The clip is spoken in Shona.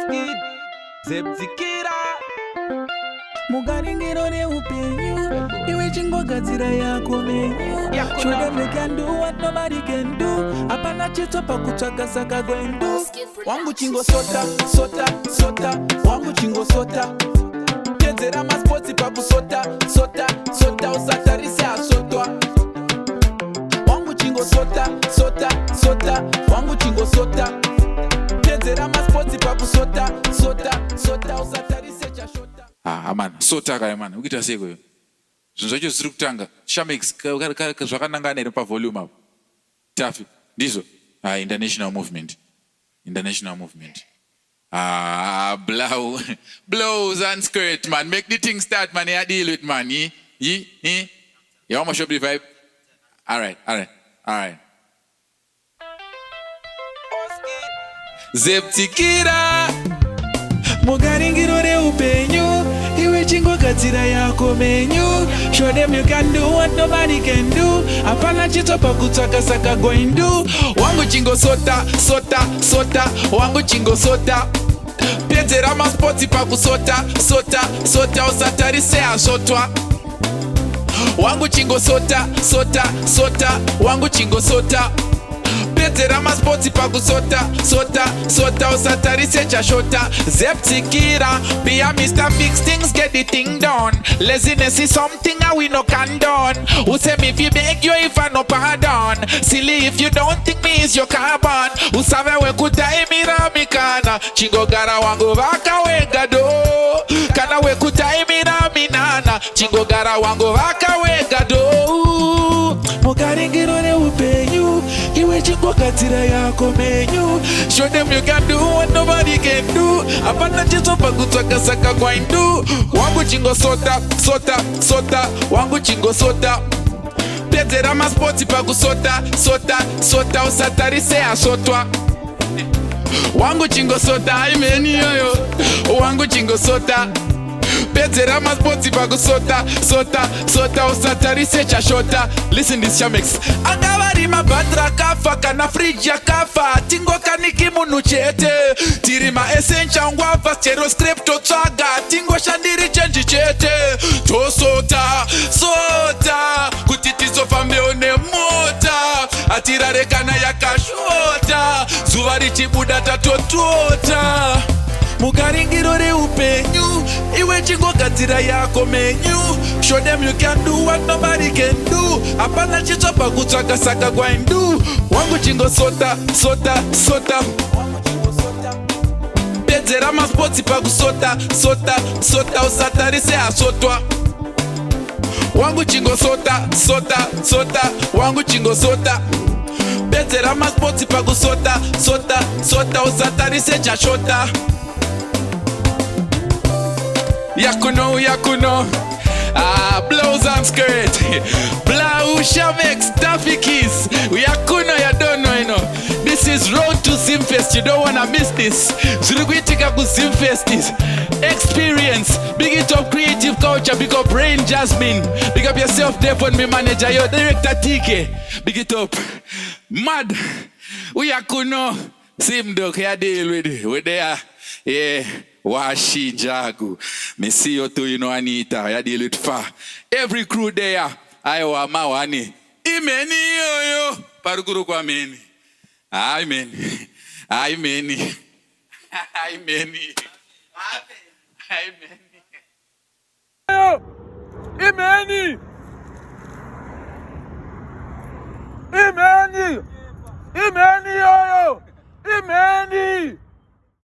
Oskid Zebzikira Mugaringiro ne upenyu iwe chingogadzira yako menyu. Show them they can do what nobody can do. Apana chito pa kutsvaka saka gwendu. Wangu chingo sota, sota, sota. Wangu chingo sota. Tedzera masports pa kusota, sota, sota. Usatarise asotwa. Wangu chingo sota, sota, sota. Wangu chingo sota. Tedzera masports pa kusota, sota, sota. Usatarise chashota. Man, sota kaya man. Ukita seko yo. Zvinzacho ziri kutanga. Shamex zvakanangana iri pa volume up. Tafi. Ndizo. International movement. International movement. Blows and skirt, man. Make the thing start, man. I deal with, man. You want to show the vibe? All right. Zebzikira Mugaringiro ne upenyu iwe chingogadzira yako menyu. Show them you can do what nobody can do. Apana chito pa kutsvaka saka gwendu. Wangu chingo sota, sota, sota. Wangu chingo sota. Pedzera masports pa kusota, sota, sota. Usatarise asotwa. Wangu chingo sota, sota, sota. Wangu chingo sota. Pedzera masports pa kusota, sota, sota. Usatarise chashota. Zebzikira, be a Mr. Fix things, get the thing done. Laziness is something that we no condone. Who say me if you beg you if I no pardon. Silly if you don't think me is your carbon. Usave we kutai mira mikana. Chingo gara wangu vaka wega do. Kana we kutai mira minana. Chingo gara wangu vaka wega do. Mugaringiro ne upenyu iwe chingo gadzira yako menyu. Show them you can do what nobody can do. Apana chito pa kutsvaka saka gwendu. Wangu chingo sota, sota, sota. Wangu chingo sota. Pedzera masports pa kusota, sota, sota. Usatarise asotwa. Wangu chingo sota, imeni yoyo. Wangu chingo sota. Pedzera masports pa kusota, sota, sota. Usatarise chashota. Listen this Shamex. Angavari mabatra kafa kana fridge kafa. Tingo kaniki munu chete. Tiri ma essential ngwava stereo script tsaga. Tingo shandiri change chete. To sota, sota. Kutitizo fambe one mota. Atirare kana yakashota. Zuva richibuda tatotota. Mugaringiro re upenyu iwe chingogadzira yako menyu. Show them you can do what nobody can do. Apana chito pa kutsvaka saka gwendu. Wangu chingo sota, sota, sota. Pedzera masports pa kusota, sota, sota. Usatarise asotwa. Wangu chingo sota, sota, sota. Wangu chingo sota. Pedzera masports pa kusota, sota, sota. Usatarise chashota. Yakuno, blouse and skirt. Blau, Shamex, Taffy Kiss. Yakuno, you don't know, you know. This is Road to Simfest. You don't wanna miss this. Zurugwitika ku Simfest is experience. Big it up creative culture. Big up Rain Jasmine. Big up yourself, Devon, me manager, your director TK. Big it up. Mad. Yakuno. Simdok, ya deal with it. We're there. Yeah. Washi Jagu. Me see you too, you know, Anita. Ya deal with far. Every crew there. Aiwa mawani. Imeni yo. Parukuru kwa meni. Amen. Amen. Amen. Imeni. Imeni. Imeni yo. Imeni.